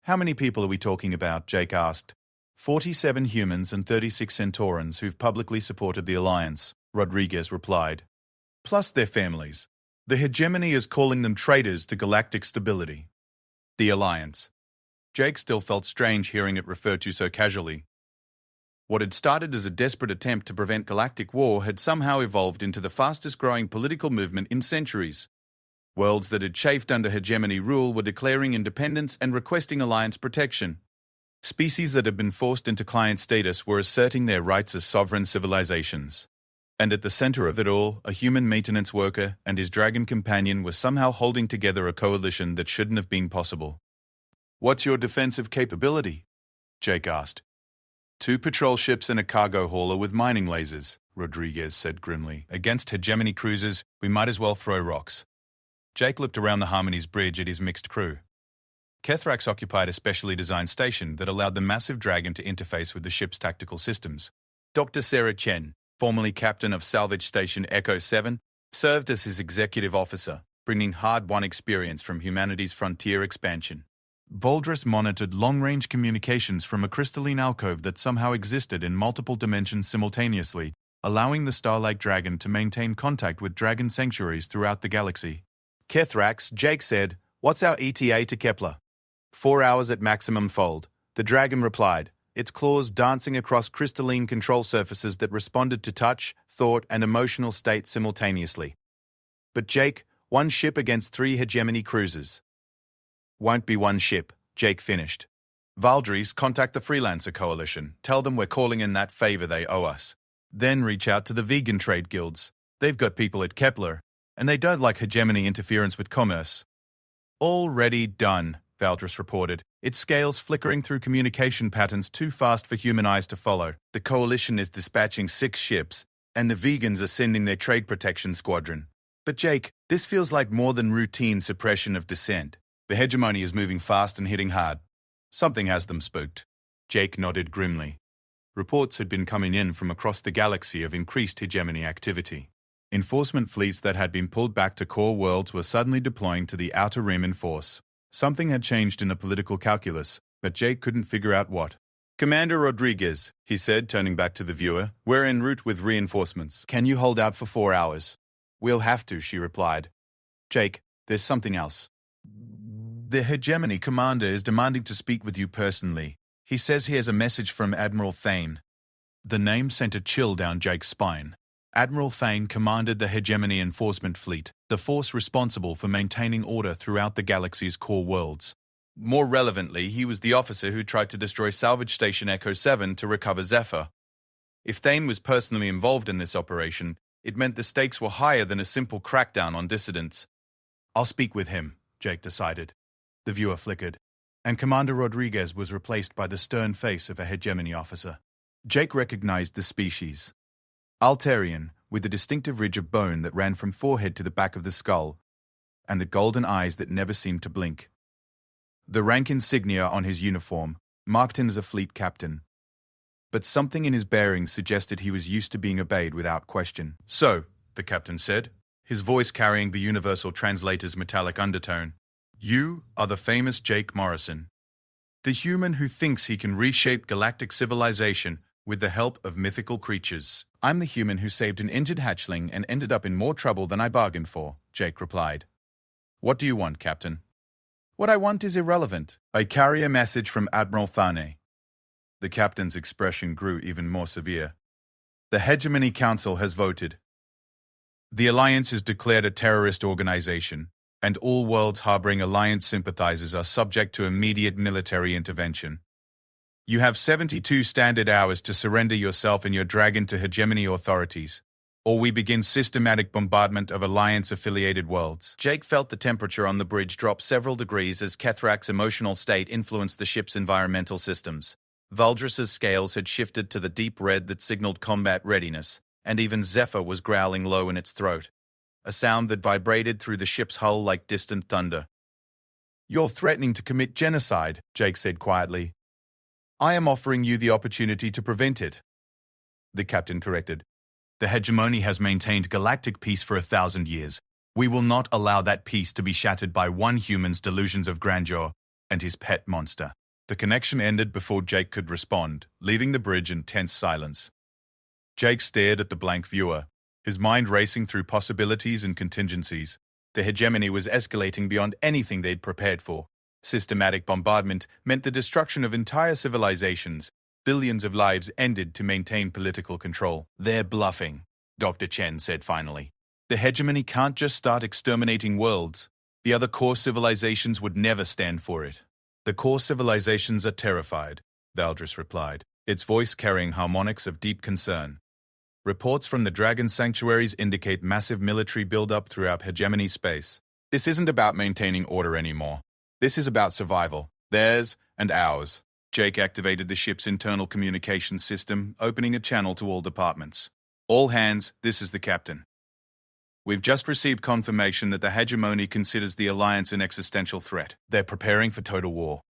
"How many people are we talking about?" Jake asked. 47 humans and 36 Centaurans who've publicly supported the Alliance, Rodriguez replied. Plus their families. The hegemony is calling them traitors to galactic stability. The Alliance. Jake still felt strange hearing it referred to so casually. What had started as a desperate attempt to prevent galactic war had somehow evolved into the fastest-growing political movement in centuries. Worlds that had chafed under hegemony rule were declaring independence and requesting Alliance protection. Species that had been forced into client status were asserting their rights as sovereign civilizations. And at the center of it all, a human maintenance worker and his dragon companion were somehow holding together a coalition that shouldn't have been possible. "What's your defensive capability?" Jake asked. 2 patrol ships and a cargo hauler with mining lasers, Rodriguez said grimly. "Against hegemony cruisers, we might as well throw rocks." Jake looked around the Harmony's bridge at his mixed crew. Kethrax occupied a specially designed station that allowed the massive dragon to interface with the ship's tactical systems. Dr. Sarah Chen, formerly captain of salvage station Echo 7, served as his executive officer, bringing hard-won experience from humanity's frontier expansion. Valdris monitored long-range communications from a crystalline alcove that somehow existed in multiple dimensions simultaneously, allowing the Starlight Dragon to maintain contact with dragon sanctuaries throughout the galaxy. Kethrax, Jake said, "What's our ETA to Kepler?" 4 hours at maximum fold, the dragon replied, its claws dancing across crystalline control surfaces that responded to touch, thought, and emotional state simultaneously. "But Jake, 1 ship against 3 hegemony cruisers." "Won't be 1 ship," Jake finished. "Valdris, contact the Freelancer Coalition. Tell them we're calling in that favor they owe us. Then reach out to the vegan trade guilds. They've got people at Kepler, and they don't like hegemony interference with commerce." "Already done," Valdris reported, its scales flickering through communication patterns too fast for human eyes to follow. "The Coalition is dispatching 6 ships, and the vegans are sending their trade protection squadron. But Jake, this feels like more than routine suppression of dissent. The hegemony is moving fast and hitting hard. Something has them spooked." Jake nodded grimly. Reports had been coming in from across the galaxy of increased hegemony activity. Enforcement fleets that had been pulled back to core worlds were suddenly deploying to the Outer Rim in force. Something had changed in the political calculus, but Jake couldn't figure out what. "Commander Rodriguez," he said, turning back to the viewer, "we're en route with reinforcements. Can you hold out for 4 hours?" "We'll have to," she replied. "Jake, there's something else. The hegemony commander is demanding to speak with you personally. He says he has a message from Admiral Thane." The name sent a chill down Jake's spine. Admiral Thane commanded the hegemony enforcement fleet, the force responsible for maintaining order throughout the galaxy's core worlds. More relevantly, he was the officer who tried to destroy salvage station Echo 7 to recover Zephyr. If Thane was personally involved in this operation, it meant the stakes were higher than a simple crackdown on dissidents. "I'll speak with him," Jake decided. The viewer flickered, and Commander Rodriguez was replaced by the stern face of a hegemony officer. Jake recognized the species. Altarian, with the distinctive ridge of bone that ran from forehead to the back of the skull, and the golden eyes that never seemed to blink. The rank insignia on his uniform marked him as a fleet captain. But something in his bearings suggested he was used to being obeyed without question. "So," the captain said, his voice carrying the universal translator's metallic undertone, "you are the famous Jake Morrison, the human who thinks he can reshape galactic civilization with the help of mythical creatures." "I'm the human who saved an injured hatchling and ended up in more trouble than I bargained for," Jake replied. "What do you want, Captain?" "What I want is irrelevant. I carry a message from Admiral Thane." The captain's expression grew even more severe. "The Hegemony Council has voted. The Alliance is declared a terrorist organization, and all worlds harboring Alliance sympathizers are subject to immediate military intervention. You have 72 standard hours to surrender yourself and your dragon to hegemony authorities, or we begin systematic bombardment of Alliance-affiliated worlds." Jake felt the temperature on the bridge drop several degrees as Kethrak's emotional state influenced the ship's environmental systems. Valdris's scales had shifted to the deep red that signaled combat readiness, and even Zephyr was growling low in its throat, a sound that vibrated through the ship's hull like distant thunder. "You're threatening to commit genocide," Jake said quietly. I am offering you the opportunity to prevent it, the captain corrected. The hegemony has maintained galactic peace for 1,000 years. We will not allow that peace to be shattered by one human's delusions of grandeur and his pet monster. The connection ended before Jake could respond, leaving the bridge in tense silence. Jake stared at the blank viewer, his mind racing through possibilities and contingencies. The hegemony was escalating beyond anything they'd prepared for. Systematic bombardment meant the destruction of entire civilizations. Billions of lives ended to maintain political control. They're bluffing, Dr. Chen said finally. The hegemony can't just start exterminating worlds. The other core civilizations would never stand for it. The core civilizations are terrified, Valdris replied, its voice carrying harmonics of deep concern. Reports from the Dragon Sanctuaries indicate massive military buildup throughout hegemony space. This isn't about maintaining order anymore. This is about survival, theirs and ours. Jake activated the ship's internal communications system, opening a channel to all departments. All hands, this is the captain. We've just received confirmation that the hegemony considers the Alliance an existential threat. They're preparing for total war.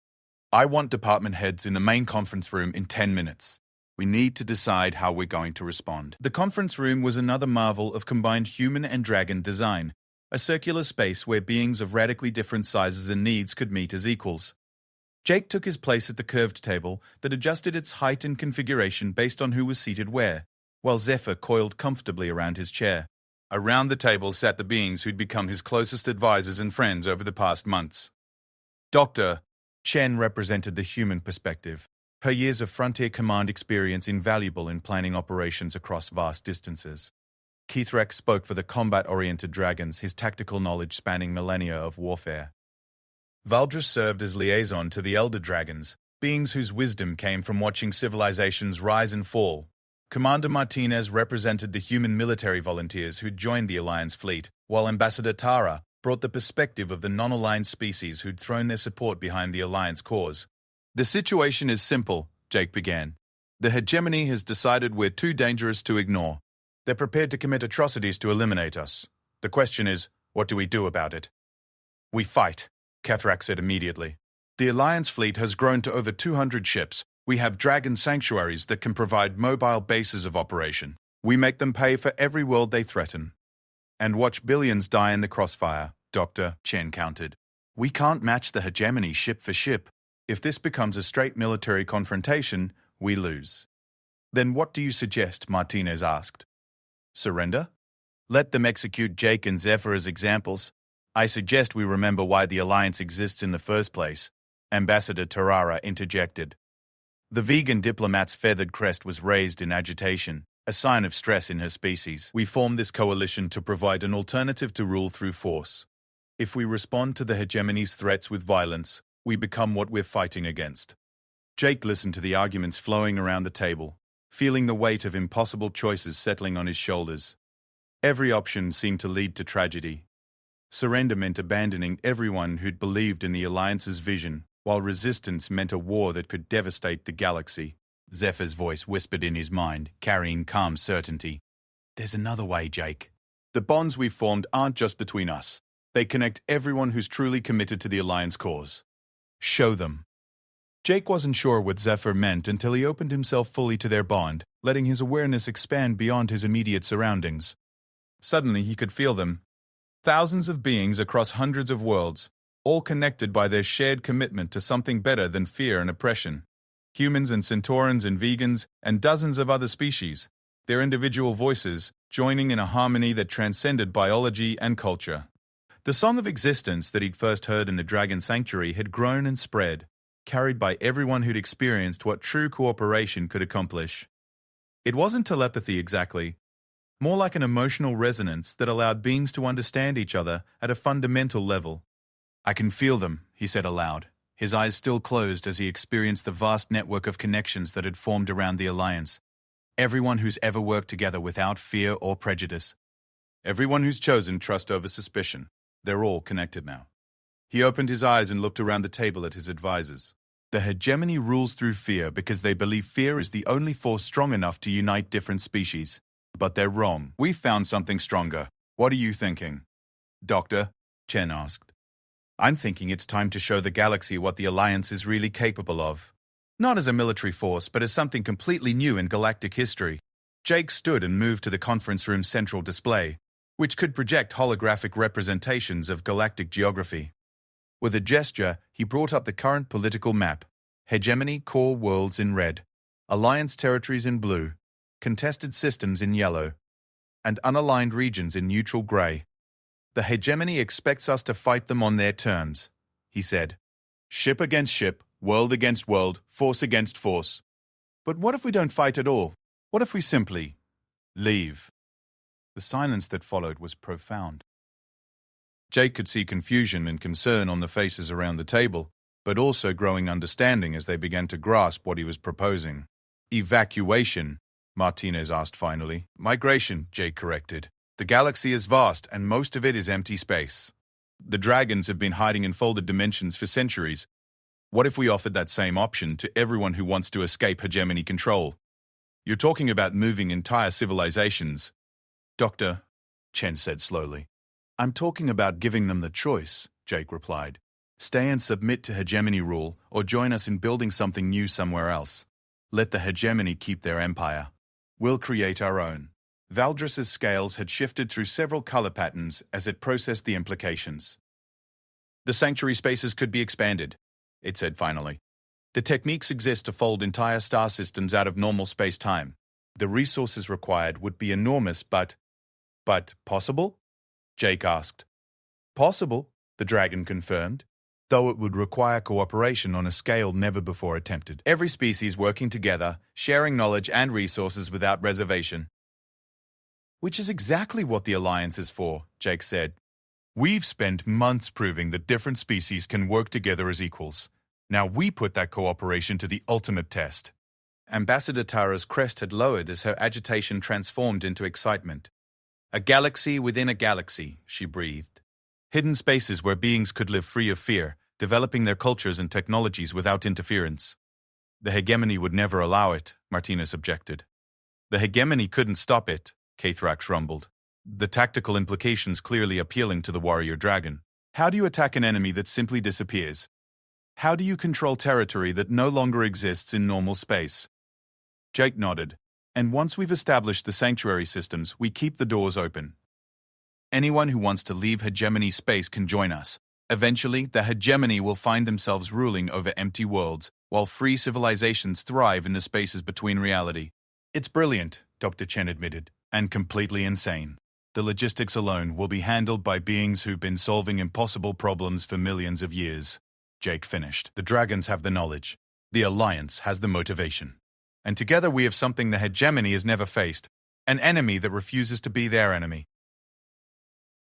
I want department heads in the main conference room in 10 minutes. We need to decide how we're going to respond. The conference room was another marvel of combined human and dragon design, a circular space where beings of radically different sizes and needs could meet as equals. Jake took his place at the curved table that adjusted its height and configuration based on who was seated where, while Zephyr coiled comfortably around his chair. Around the table sat the beings who'd become his closest advisors and friends over the past months. Dr. Chen represented the human perspective, her years of frontier command experience invaluable in planning operations across vast distances. Keithrak spoke for the combat-oriented dragons, his tactical knowledge spanning millennia of warfare. Valdris served as liaison to the elder dragons, beings whose wisdom came from watching civilizations rise and fall. Commander Martinez represented the human military volunteers who'd joined the Alliance fleet, while Ambassador Tara brought the perspective of the non-aligned species who'd thrown their support behind the Alliance cause. The situation is simple, Jake began. The hegemony has decided we're too dangerous to ignore. They're prepared to commit atrocities to eliminate us. The question is, what do we do about it? We fight, Kethrak said immediately. The Alliance fleet has grown to over 200 ships. We have Dragon Sanctuaries that can provide mobile bases of operation. We make them pay for every world they threaten. And watch billions die in the crossfire, Dr. Chen countered. We can't match the hegemony ship for ship. If this becomes a straight military confrontation, we lose. Then what do you suggest? Martinez asked. Surrender? Let them execute Jake and Zephyr as examples. I suggest we remember why the Alliance exists in the first place, Ambassador Tarara interjected. The vegan diplomat's feathered crest was raised in agitation, a sign of stress in her species. We formed this coalition to provide an alternative to rule through force. If we respond to the hegemony's threats with violence, we become what we're fighting against. Jake listened to the arguments flowing around the table, feeling the weight of impossible choices settling on his shoulders. Every option seemed to lead to tragedy. Surrender meant abandoning everyone who'd believed in the Alliance's vision, while resistance meant a war that could devastate the galaxy. Zephyr's voice whispered in his mind, carrying calm certainty. There's another way, Jake. The bonds we've formed aren't just between us. They connect everyone who's truly committed to the Alliance cause. Show them. Jake wasn't sure what Zephyr meant until he opened himself fully to their bond, letting his awareness expand beyond his immediate surroundings. Suddenly he could feel them. Thousands of beings across hundreds of worlds, all connected by their shared commitment to something better than fear and oppression. Humans and centaurans and vegans and dozens of other species, their individual voices joining in a harmony that transcended biology and culture. The song of existence that he'd first heard in the Dragon Sanctuary had grown and spread, carried by everyone who'd experienced what true cooperation could accomplish. It wasn't telepathy exactly, more like an emotional resonance that allowed beings to understand each other at a fundamental level. I can feel them, he said aloud, his eyes still closed as he experienced the vast network of connections that had formed around the Alliance. Everyone who's ever worked together without fear or prejudice. Everyone who's chosen trust over suspicion. They're all connected now. He opened his eyes and looked around the table at his advisors. The hegemony rules through fear because they believe fear is the only force strong enough to unite different species. But they're wrong. We found something stronger. What are you thinking? Doctor, Chen asked. I'm thinking it's time to show the galaxy what the Alliance is really capable of. Not as a military force, but as something completely new in galactic history. Jake stood and moved to the conference room's central display, which could project holographic representations of galactic geography. With a gesture, he brought up the current political map: hegemony core worlds in red, alliance territories in blue, contested systems in yellow, and unaligned regions in neutral gray. The hegemony expects us to fight them on their terms, he said. Ship against ship, world against world, force against force. But what if we don't fight at all? What if we simply leave? The silence that followed was profound. Jake could see confusion and concern on the faces around the table, but also growing understanding as they began to grasp what he was proposing. Evacuation, Martinez asked finally. Migration, Jake corrected. The galaxy is vast and most of it is empty space. The dragons have been hiding in folded dimensions for centuries. What if we offered that same option to everyone who wants to escape hegemony control? You're talking about moving entire civilizations. Doctor, Chen said slowly. I'm talking about giving them the choice, Jake replied. Stay and submit to hegemony rule, or join us in building something new somewhere else. Let the hegemony keep their empire. We'll create our own. Valdris's scales had shifted through several color patterns as it processed the implications. The sanctuary spaces could be expanded, it said finally. The techniques exist to fold entire star systems out of normal space-time. The resources required would be enormous, but possible? Jake asked. Possible, the dragon confirmed, though it would require cooperation on a scale never before attempted. Every species working together, sharing knowledge and resources without reservation. Which is exactly what the Alliance is for, Jake said. We've spent months proving that different species can work together as equals. Now we put that cooperation to the ultimate test. Ambassador Tara's crest had lowered as her agitation transformed into excitement. A galaxy within a galaxy, she breathed. Hidden spaces where beings could live free of fear, developing their cultures and technologies without interference. The hegemony would never allow it, Martinez objected. The hegemony couldn't stop it, Kaithrax rumbled. The tactical implications clearly appealing to the warrior dragon. How do you attack an enemy that simply disappears? How do you control territory that no longer exists in normal space? Jake nodded. And once we've established the sanctuary systems, we keep the doors open. Anyone who wants to leave hegemony space can join us. Eventually, the hegemony will find themselves ruling over empty worlds, while free civilizations thrive in the spaces between reality. It's brilliant, Dr. Chen admitted, and completely insane. The logistics alone will be handled by beings who've been solving impossible problems for millions of years. Jake finished. The dragons have the knowledge. The Alliance has the motivation. And together we have something the hegemony has never faced, an enemy that refuses to be their enemy.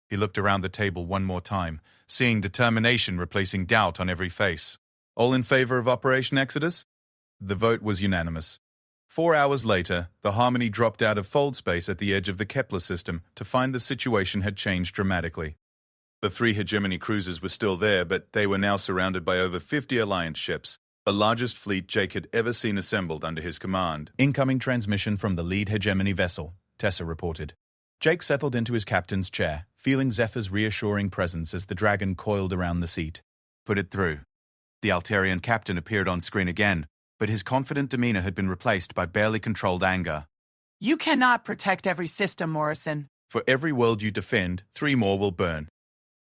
He looked around the table one more time, seeing determination replacing doubt on every face. All in favor of Operation Exodus? The vote was unanimous. 4 hours later, the Harmony dropped out of fold space at the edge of the Kepler system to find the situation had changed dramatically. The 3 hegemony cruisers were still there, but they were now surrounded by over 50 Alliance ships, the largest fleet Jake had ever seen assembled under his command. Incoming transmission from the lead hegemony vessel, Tessa reported. Jake settled into his captain's chair, feeling Zephyr's reassuring presence as the dragon coiled around the seat. Put it through. The Altarian captain appeared on screen again, but his confident demeanor had been replaced by barely controlled anger. You cannot protect every system, Morrison. For every world you defend, 3 more will burn.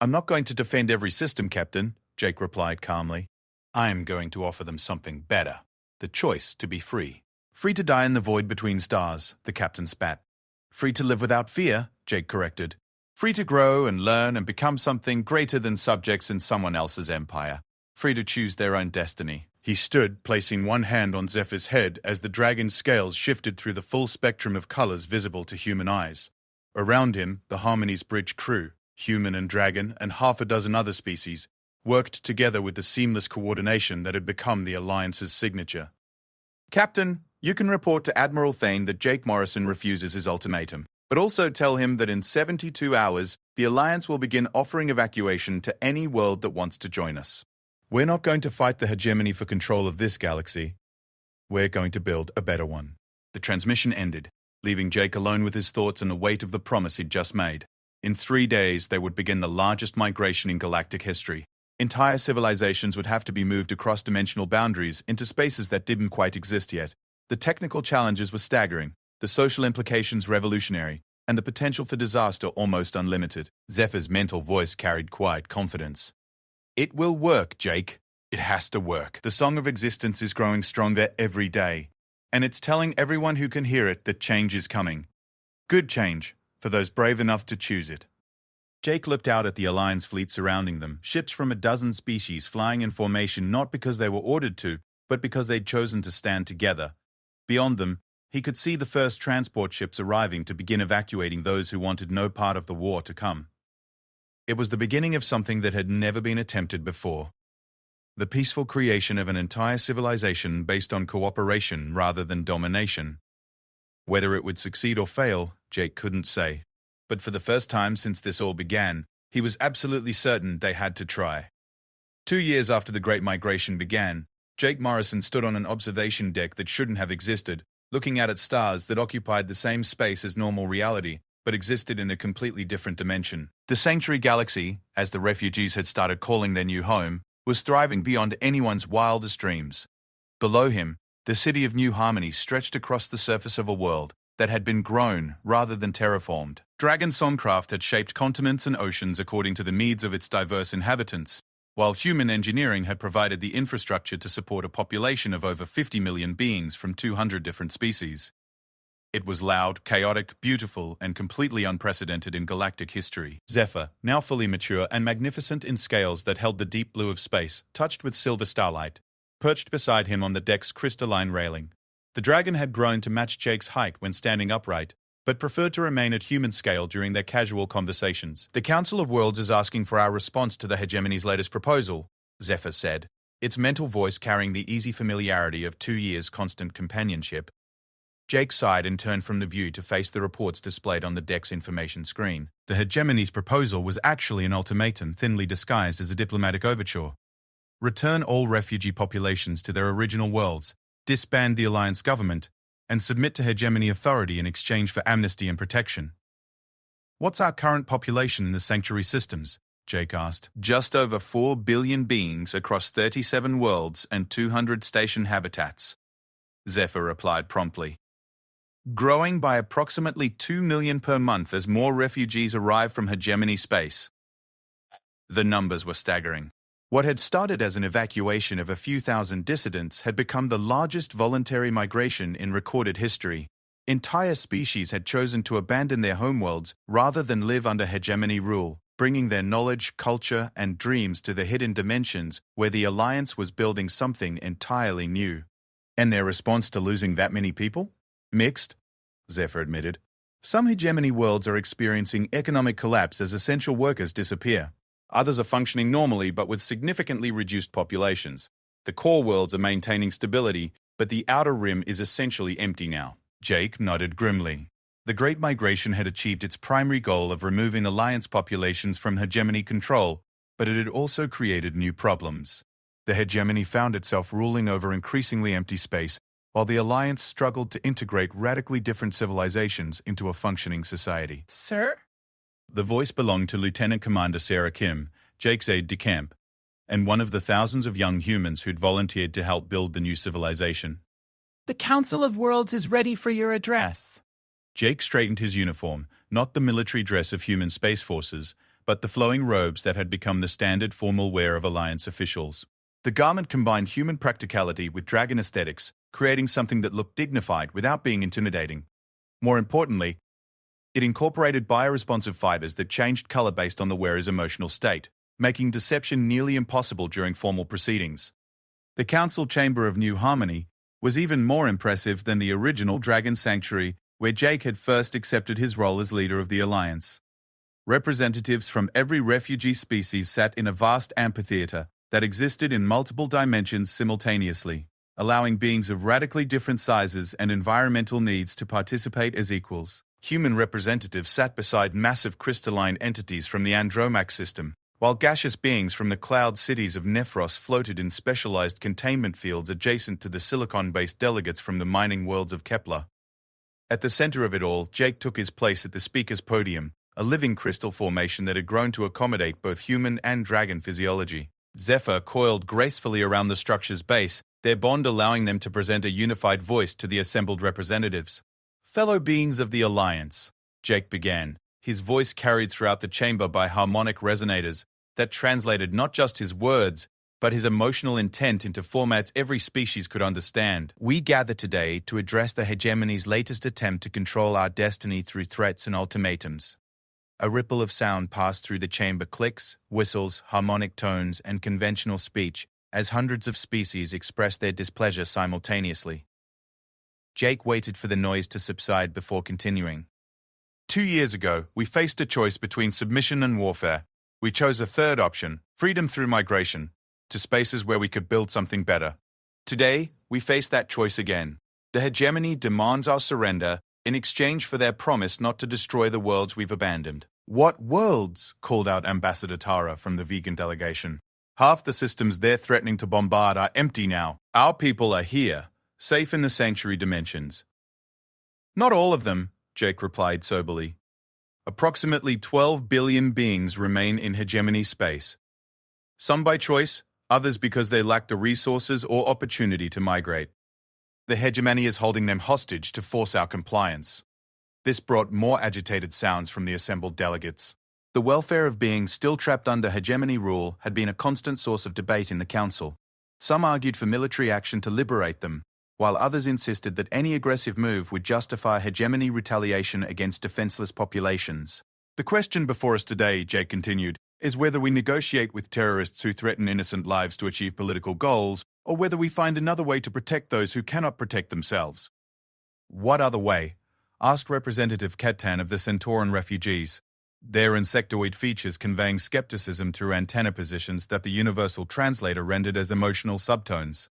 I'm not going to defend every system, Captain, Jake replied calmly. I am going to offer them something better. The choice to be free. Free to die in the void between stars, the captain spat. Free to live without fear, Jake corrected. Free to grow and learn and become something greater than subjects in someone else's empire. Free to choose their own destiny. He stood, placing one hand on Zephyr's head as the dragon's scales shifted through the full spectrum of colors visible to human eyes. Around him, the Harmony's bridge crew, human and dragon, and half a dozen other species, worked together with the seamless coordination that had become the Alliance's signature. Captain, you can report to Admiral Thane that Jake Morrison refuses his ultimatum, but also tell him that in 72 hours, the Alliance will begin offering evacuation to any world that wants to join us. We're not going to fight the hegemony for control of this galaxy. We're going to build a better one. The transmission ended, leaving Jake alone with his thoughts and the weight of the promise he'd just made. In 3 days, they would begin the largest migration in galactic history. Entire civilizations would have to be moved across dimensional boundaries into spaces that didn't quite exist yet. The technical challenges were staggering, the social implications revolutionary, and the potential for disaster almost unlimited. Zephyr's mental voice carried quiet confidence. It will work, Jake. It has to work. The song of existence is growing stronger every day, and it's telling everyone who can hear it that change is coming. Good change, for those brave enough to choose it. Jake looked out at the Alliance fleet surrounding them, ships from a dozen species flying in formation not because they were ordered to, but because they'd chosen to stand together. Beyond them, he could see the first transport ships arriving to begin evacuating those who wanted no part of the war to come. It was the beginning of something that had never been attempted before. The peaceful creation of an entire civilization based on cooperation rather than domination. Whether it would succeed or fail, Jake couldn't say. But for the first time since this all began, he was absolutely certain they had to try. 2 years after the Great Migration began, Jake Morrison stood on an observation deck that shouldn't have existed, looking out at stars that occupied the same space as normal reality, but existed in a completely different dimension. The Sanctuary Galaxy, as the refugees had started calling their new home, was thriving beyond anyone's wildest dreams. Below him, the city of New Harmony stretched across the surface of a world that had been grown rather than terraformed. Dragon Songcraft had shaped continents and oceans according to the needs of its diverse inhabitants, while human engineering had provided the infrastructure to support a population of over 50 million beings from 200 different species. It was loud, chaotic, beautiful, and completely unprecedented in galactic history. Zephyr, now fully mature and magnificent in scales that held the deep blue of space, touched with silver starlight, perched beside him on the deck's crystalline railing. The dragon had grown to match Jake's height when standing upright, but preferred to remain at human scale during their casual conversations. "The Council of Worlds is asking for our response to the hegemony's latest proposal," Zephyr said, its mental voice carrying the easy familiarity of 2 years' constant companionship. Jake sighed and turned from the view to face the reports displayed on the deck's information screen. The hegemony's proposal was actually an ultimatum thinly disguised as a diplomatic overture. Return all refugee populations to their original worlds, disband the Alliance government, and submit to hegemony authority in exchange for amnesty and protection. "What's our current population in the sanctuary systems?" Jake asked. "Just over 4 billion beings across 37 worlds and 200 station habitats," Zephyr replied promptly. "Growing by approximately 2 million per month as more refugees arrive from hegemony space." The numbers were staggering. What had started as an evacuation of a few thousand dissidents had become the largest voluntary migration in recorded history. Entire species had chosen to abandon their homeworlds rather than live under hegemony rule, bringing their knowledge, culture, and dreams to the hidden dimensions where the Alliance was building something entirely new. And their response to losing that many people? Mixed, Zephyr admitted. Some hegemony worlds are experiencing economic collapse as essential workers disappear. Others are functioning normally but with significantly reduced populations. The core worlds are maintaining stability, but the outer rim is essentially empty now. Jake nodded grimly. The Great Migration had achieved its primary goal of removing Alliance populations from hegemony control, but it had also created new problems. The hegemony found itself ruling over increasingly empty space, while the Alliance struggled to integrate radically different civilizations into a functioning society. "Sir?" The voice belonged to Lieutenant Commander Sarah Kim, Jake's aide-de-camp, and one of the thousands of young humans who'd volunteered to help build the new civilization. "The Council of Worlds is ready for your address." Jake straightened his uniform, not the military dress of human space forces, but the flowing robes that had become the standard formal wear of Alliance officials. The garment combined human practicality with dragon aesthetics, creating something that looked dignified without being intimidating. More importantly, it incorporated bioresponsive fibers that changed color based on the wearer's emotional state, making deception nearly impossible during formal proceedings. The Council Chamber of New Harmony was even more impressive than the original Dragon Sanctuary, where Jake had first accepted his role as leader of the Alliance. Representatives from every refugee species sat in a vast amphitheater that existed in multiple dimensions simultaneously, allowing beings of radically different sizes and environmental needs to participate as equals. Human representatives sat beside massive crystalline entities from the Andromax system, while gaseous beings from the cloud cities of Nephros floated in specialized containment fields adjacent to the silicon-based delegates from the mining worlds of Kepler. At the center of it all, Jake took his place at the speaker's podium, a living crystal formation that had grown to accommodate both human and dragon physiology. Zephyr coiled gracefully around the structure's base, their bond allowing them to present a unified voice to the assembled representatives. Fellow beings of the Alliance, Jake began, his voice carried throughout the chamber by harmonic resonators that translated not just his words, but his emotional intent into formats every species could understand. We gather today to address the hegemony's latest attempt to control our destiny through threats and ultimatums. A ripple of sound passed through the chamber, clicks, whistles, harmonic tones, and conventional speech as hundreds of species expressed their displeasure simultaneously. Jake waited for the noise to subside before continuing. 2 years ago, we faced a choice between submission and warfare. We chose a third option, freedom through migration, to spaces where we could build something better. Today, we face that choice again. The hegemony demands our surrender in exchange for their promise not to destroy the worlds we've abandoned. What worlds? Called out Ambassador Tara from the vegan delegation. Half the systems they're threatening to bombard are empty now. Our people are here, safe in the sanctuary dimensions. Not all of them, Jake replied soberly. Approximately 12 billion beings remain in hegemony space. Some by choice, others because they lack the resources or opportunity to migrate. The hegemony is holding them hostage to force our compliance. This brought more agitated sounds from the assembled delegates. The welfare of beings still trapped under hegemony rule had been a constant source of debate in the council. Some argued for military action to liberate them, while others insisted that any aggressive move would justify hegemony retaliation against defenseless populations. The question before us today, Jake continued, is whether we negotiate with terrorists who threaten innocent lives to achieve political goals, or whether we find another way to protect those who cannot protect themselves. What other way? Asked Representative Ketan of the Centauran refugees, their insectoid features conveying skepticism through antenna positions that the universal translator rendered as emotional subtones.